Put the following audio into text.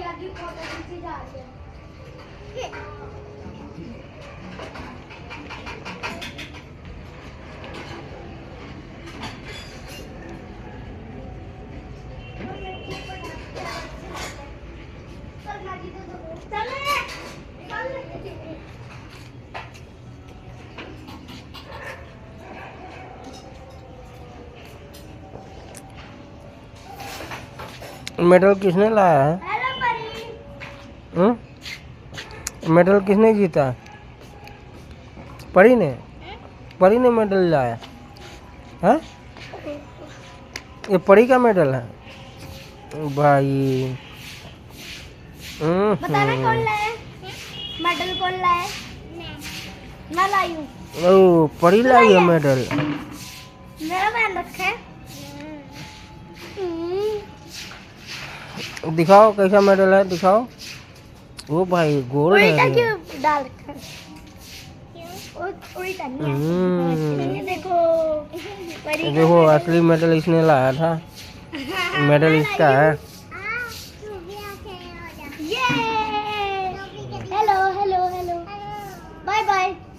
भैया की फोटो खींची जा रही है। मेडल किसने लाया है? हेलो परी। मेडल किसने जीता? परी ने? परी ने मेडल लाया है? ये परी का मेडल है भाई। बताना कौन लाया? मेडल कौन लाया? मैं लाई हूँ। ओ परी लाई है मेडल। मेरा पहन रखा है। दिखाओ कैसा मेडल है, दिखाओ। वो भाई गोल्ड उल्टा है। क्यों डाल रखा है? उल्टा नहीं है। देखो परी का देखो असली मेडल इसने लाया था। मेडल इसका है। ये